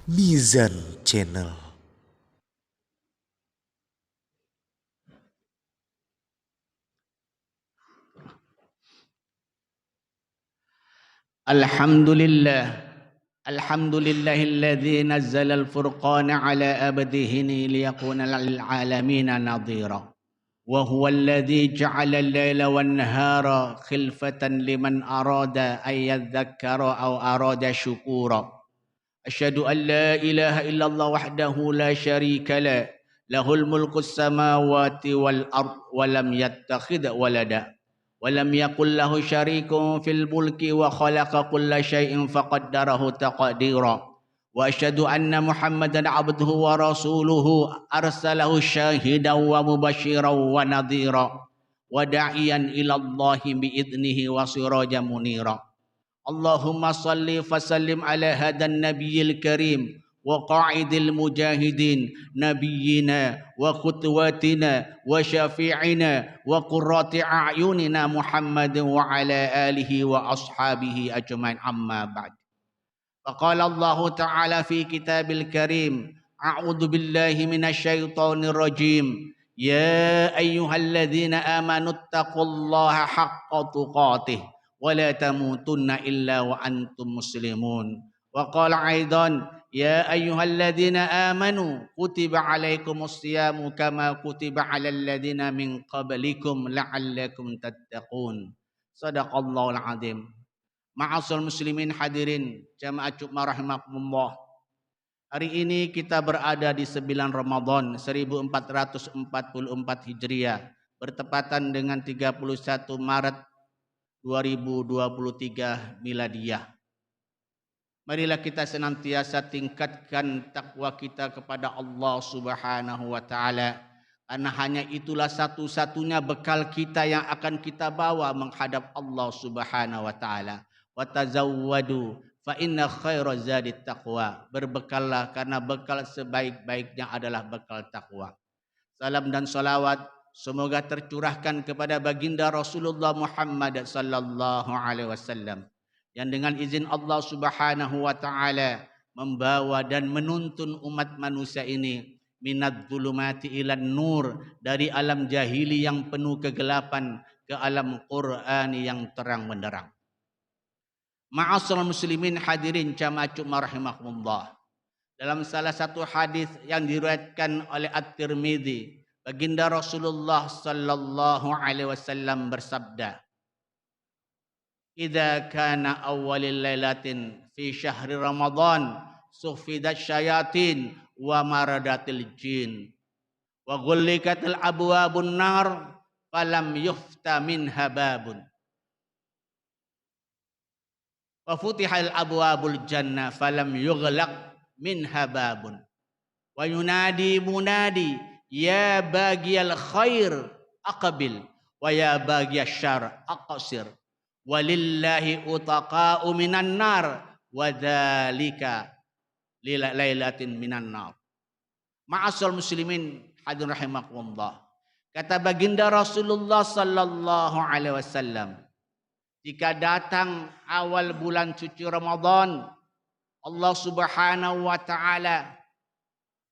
Mizan Channel. Alhamdulillahilladzi nazzala al-furqana ala abdihi liyakuna lil alamina nadhira. Wa huwa alladzi ja'ala al-laila wan-nahara khilfatan liman arada ay yadhakkara aw arada syukura. Asyhadu an la ilaha illallah wahdahu la syarika la, lahul mulku samawati wal ard wa lam yattakhidh walada wa lam yakul lahu syarikun fil mulki wa khalaqa kulla syai'in faqaddarahu taqdira. Wa asyhadu anna Muhammadan abduhu wa rasuluhu arsalahu syahidan wa mubasysyiran wa nadhira wa da'iyan ila Allahi bi idnihi wa sirajan munira. Allahumma salli fasallim ala hadan nabiyil karim wa qa'idil mujahidin nabiyyina wa qudwatina wa syafi'ina wa qurrati a'yunina Muhammadin wa ala alihi wa ashabihi ajma'in amma ba'd. Faqala Allah ta'ala fi kitabil karim, a'udzu billahi minasyaitonir rajim. Ya ayyuhalladzina amanu taqullaha haqqa tuqatih wa la tamutunna illa wa antum muslimun. Wa qala aidan, ya ayyuhalladzina amanu kutiba alaikumus siyamu kama kutiba alal ladzina min qablikum la'allakum tattaqun. Shadaqallahul azim. Ma'asyiral muslimin hadirin jamaah Jumat rahimakumullah. Hari ini kita berada di 9 Ramadan 1444 Hijriah bertepatan dengan 31 Maret 2023 Miladiyah. Marilah kita senantiasa tingkatkan takwa kita kepada Allah Subhanahu wa taala, karena hanya itulah satu-satunya bekal kita yang akan kita bawa menghadap Allah Subhanahu wa taala. Wa tazawwadu fa inna khairaz zadi taqwa. Berbekallah karena bekal sebaik-baiknya adalah bekal takwa. Salam dan salawat semoga tercurahkan kepada baginda Rasulullah Muhammad sallallahu alaihi wasallam yang dengan izin Allah Subhanahu wa taala membawa dan menuntun umat manusia ini minadz zulumati ilan nur, dari alam jahili yang penuh kegelapan ke alam Qur'ani yang terang benderang. Ma'asyiral muslimin hadirin jamaah Jumat rahimakumullah. Dalam salah satu hadis yang diriwayatkan oleh At-Tirmidzi, baginda Rasulullah sallallahu alaihi wasallam bersabda, "Idza kana awwalil lailatin fi syahri Ramadan sufidat syayatin wa maradatil jin wa ghulikatil abwabun nar falam yufta minha babun wa futihal abwabul jannah falam yughlaq minha babun wa yunadi munadi ya bagiyal khair aqbil wa ya bagiyasy syarr aqsir walillahi utaqa'u minan nar wa dzalika lailatin minan nar." Ma'asyiral muslimin hadirin rahimakumullah. Kata baginda Rasulullah sallallahu alaihi wasallam, jika datang awal bulan suci Ramadan, Allah Subhanahu wa taala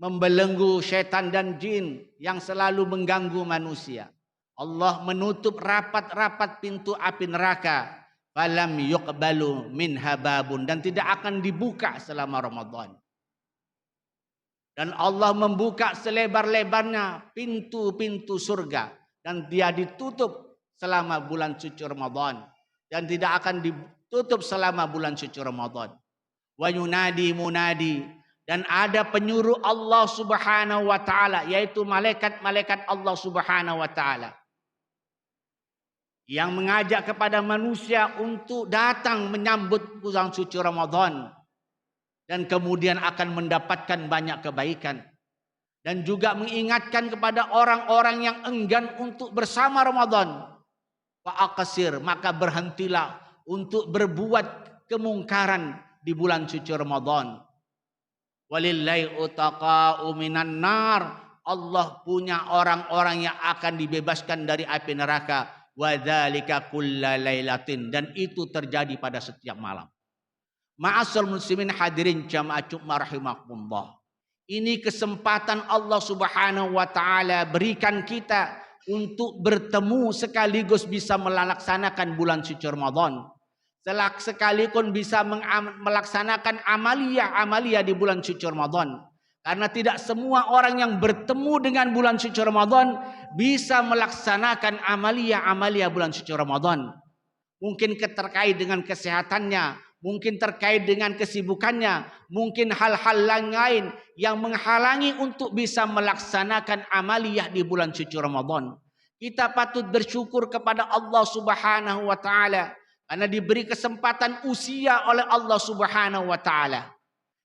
membelenggu syaitan dan jin yang selalu mengganggu manusia. Allah menutup rapat-rapat pintu api neraka, falam yuqbalu minha babun, dan tidak akan dibuka selama Ramadan. Dan Allah membuka selebar-lebarnya pintu-pintu surga, dan dia ditutup selama bulan suci Ramadan, dan tidak akan ditutup selama bulan suci Ramadan. Wa yunadi munadi, dan ada penyuruh Allah Subhanahu wa taala, yaitu malaikat-malaikat Allah Subhanahu wa taala yang mengajak kepada manusia untuk datang menyambut bulan suci Ramadan, dan kemudian akan mendapatkan banyak kebaikan, dan juga mengingatkan kepada orang-orang yang enggan untuk bersama Ramadan, fa aqsir, maka berhentilah untuk berbuat kemungkaran di bulan suci Ramadan. Walillahi utaqa'u minan nar. Allah punya orang-orang yang akan dibebaskan dari api neraka. Wa dzalika kulla lailatin, dan itu terjadi pada setiap malam. Ma'asal muslimin hadirin jamaah Jumat rahimakumullah. Ini kesempatan Allah Subhanahu wa taala berikan kita untuk bertemu sekaligus bisa melaksanakan bulan suci Ramadan. Sekalipun bisa melaksanakan amalia di bulan suci Ramadan. Karena tidak semua orang yang bertemu dengan bulan suci Ramadan bisa melaksanakan amalia bulan suci Ramadan. Mungkin terkait dengan kesehatannya, mungkin terkait dengan kesibukannya, mungkin hal-hal lain yang menghalangi untuk bisa melaksanakan amalia di bulan suci Ramadan. Kita patut bersyukur kepada Allah Subhanahu wa taala karena diberi kesempatan usia oleh Allah Subhanahu wa taala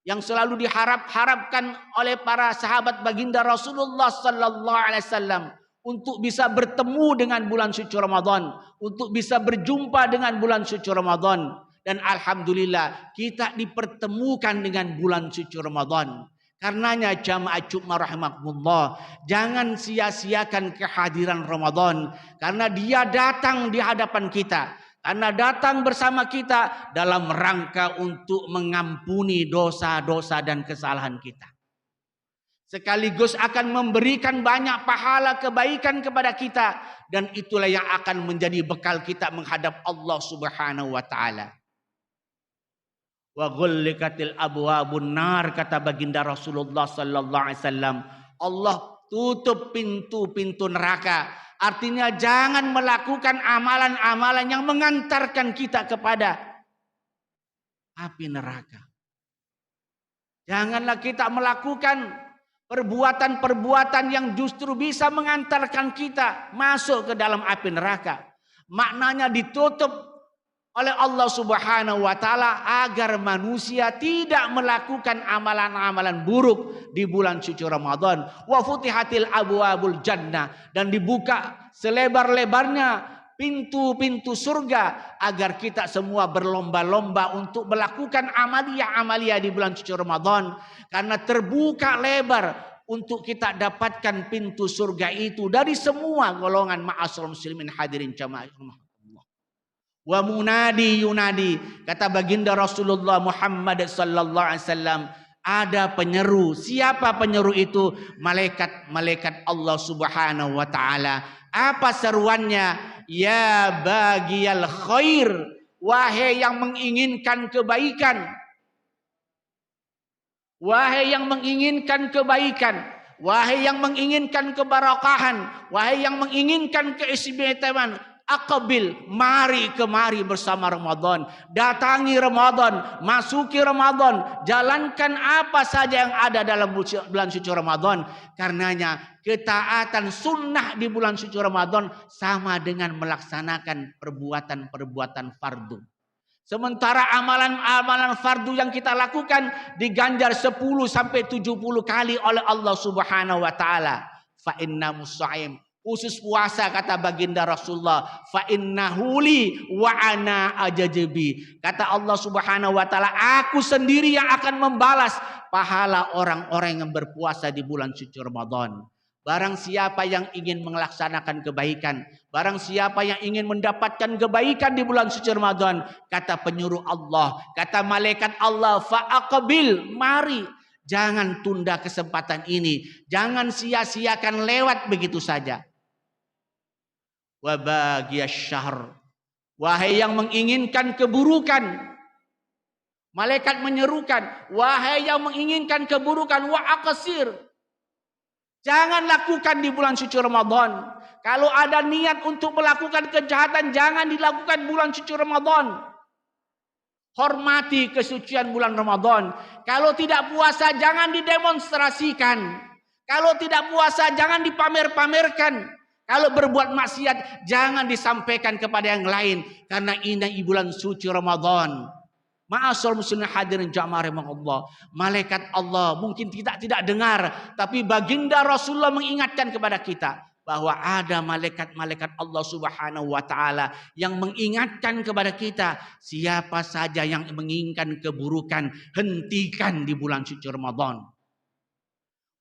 yang selalu diharapkan oleh para sahabat baginda Rasulullah sallallahu alaihi wasallam untuk bisa bertemu dengan bulan suci Ramadan, untuk bisa berjumpa dengan bulan suci Ramadan. Dan alhamdulillah kita dipertemukan dengan bulan suci Ramadan. Karenanya jamaah Jumat rahimakumullah, jangan sia-siakan kehadiran Ramadan karena dia datang di hadapan kita. Karena datang bersama kita dalam rangka untuk mengampuni dosa-dosa dan kesalahan kita. Sekaligus akan memberikan banyak pahala kebaikan kepada kita. Dan itulah yang akan menjadi bekal kita menghadap Allah Subhanahu wa ta'ala. Wa ghulliqatil abwabun nar, kata baginda Rasulullah sallallahu alaihi wasallam. Allah tutup pintu-pintu neraka. Artinya jangan melakukan amalan-amalan yang mengantarkan kita kepada api neraka. Janganlah kita melakukan perbuatan-perbuatan yang justru bisa mengantarkan kita masuk ke dalam api neraka. Maknanya ditutup oleh Allah Subhanahu wa taala agar manusia tidak melakukan amalan-amalan buruk di bulan suci Ramadan. Wa futihatil abwabul jannah, dan dibuka selebar-lebarnya pintu-pintu surga agar kita semua berlomba-lomba untuk melakukan amalia-amalia di bulan suci Ramadan, karena terbuka lebar untuk kita dapatkan pintu surga itu dari semua golongan. Ma'asyiral muslimin hadirin jamaah. Wa munadi yunadi, kata baginda Rasulullah Muhammad sallallahu alaihi wasallam, ada penyeru. Siapa penyeru itu? Malaikat Allah Subhanahu wa taala. Apa seruannya? Ya bagiyal khair, wahai yang menginginkan kebaikan. Wahai yang menginginkan kebaikan, wahai yang menginginkan keberkahan, wahai yang menginginkan keistimewaan, aqbil, mari kemari bersama Ramadan. Datangi Ramadan, masuki Ramadan, jalankan apa saja yang ada dalam bulan suci Ramadan. Karenanya ketaatan sunnah di bulan suci Ramadan sama dengan melaksanakan perbuatan-perbuatan fardu. Sementara amalan-amalan fardu yang kita lakukan diganjar 10 sampai 70 kali oleh Allah Subhanahu wa taala. Fa inna musa'im, khusus puasa, kata baginda Rasulullah, fa innahu li wa ana ajajibi. Kata Allah Subhanahu wa taala, aku sendiri yang akan membalas pahala orang-orang yang berpuasa di bulan suci Ramadan. Barang siapa yang ingin melaksanakan kebaikan, barang siapa yang ingin mendapatkan kebaikan di bulan suci Ramadan, kata penyuruh Allah, kata malaikat Allah, fa aqbil, mari. Jangan tunda kesempatan ini, jangan sia-siakan lewat begitu saja. Wa bagiyasy syahr, wahai yang menginginkan keburukan, malaikat menyerukan, wahai yang menginginkan keburukan, wa aqsir, jangan lakukan di bulan suci Ramadan. Kalau ada niat untuk melakukan kejahatan, jangan dilakukan bulan suci Ramadan. Hormati kesucian bulan Ramadan. Kalau tidak puasa, jangan didemonstrasikan. Kalau tidak puasa, jangan dipamer-pamerkan. Kalau berbuat maksiat, jangan disampaikan kepada yang lain. Karena ini bulan suci Ramadan. Ma'asyiral muslimin hadirin jamaah rahimakumullah. Malaikat Allah mungkin kita tidak dengar, tapi baginda Rasulullah mengingatkan kepada kita bahwa ada malaikat-malaikat Allah Subhanahu wa taala yang mengingatkan kepada kita, siapa saja yang menginginkan keburukan, hentikan di bulan suci Ramadan.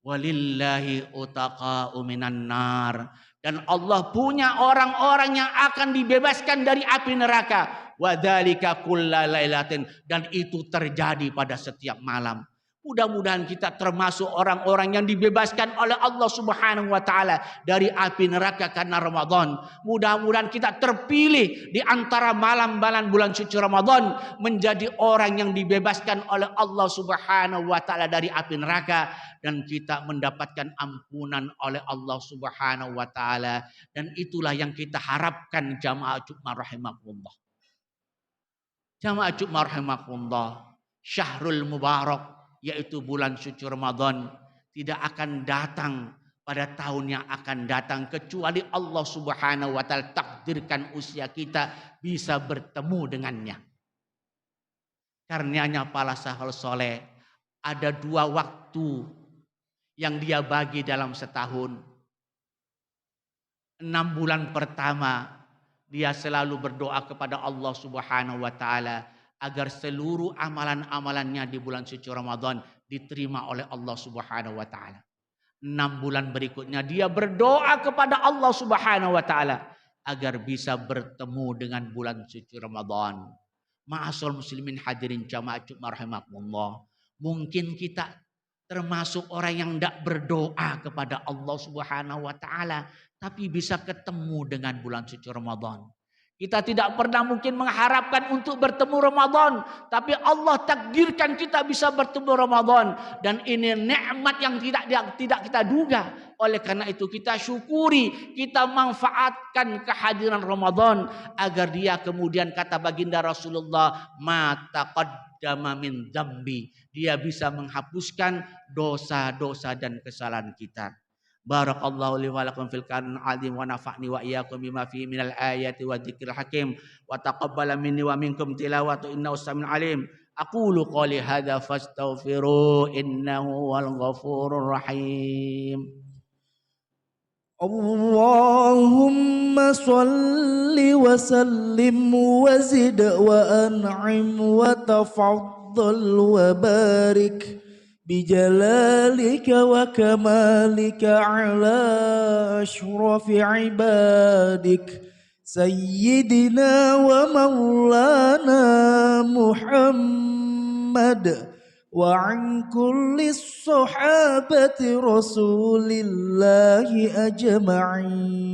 Walillahi utaqa'u minan nar. Dan Allah punya orang-orang yang akan dibebaskan dari api neraka. Wadzalika kullalailatin, dan itu terjadi pada setiap malam. Mudah-mudahan kita termasuk orang-orang yang dibebaskan oleh Allah Subhanahu wa taala dari api neraka karena Ramadan. Mudah-mudahan kita terpilih di antara malam-malam bulan suci Ramadan menjadi orang yang dibebaskan oleh Allah Subhanahu wa taala dari api neraka, dan kita mendapatkan ampunan oleh Allah Subhanahu wa taala. Dan itulah yang kita harapkan jamaah Jumat rahimakumullah. Jamaah Jumat rahimakumullah, Syahrul Mubarak, yaitu bulan suci Ramadan, tidak akan datang pada tahun yang akan datang kecuali Allah Subhanahu wa taala takdirkan usia kita bisa bertemu dengannya. Karenanya para sahabat soleh, ada 2 waktu yang dia bagi dalam setahun. 6 bulan pertama dia selalu berdoa kepada Allah Subhanahu wa taala agar seluruh amalan-amalannya di bulan suci Ramadan diterima oleh Allah Subhanahu wa taala. 6 bulan berikutnya dia berdoa kepada Allah Subhanahu wa taala agar bisa bertemu dengan bulan suci Ramadan. Ma'asyiral muslimin hadirin jamaah Jumat rahimakumullah. Mungkin kita termasuk orang yang tidak berdoa kepada Allah Subhanahu wa taala tapi bisa ketemu dengan bulan suci Ramadan. Kita tidak pernah mungkin mengharapkan untuk bertemu Ramadan, tapi Allah takdirkan kita bisa bertemu Ramadan, dan ini nikmat yang tidak kita duga. Oleh karena itu kita syukuri, kita manfaatkan kehadiran Ramadan agar dia kemudian, kata baginda Rasulullah, ma taqaddama min dzambi, dia bisa menghapuskan dosa-dosa dan kesalahan kita. Barakallahu li wa lakum fil Qur'anil azim wa nafa'ni wa iyyakum bima fihi minal ayati wa dzikril hakim wa taqabbala minni wa minkum tilawatu innahu samiul alim. Aqulu qouli hadza fastaghfiru innahu wal ghafurur rahim. Allahumma shalli wa sallim wa zid wa an'im wa tafaddal wa barik بجلالك وكمالك على أشرف عبادك سيدنا ومولانا محمد وعن كل الصحابة رسول الله أجمعين.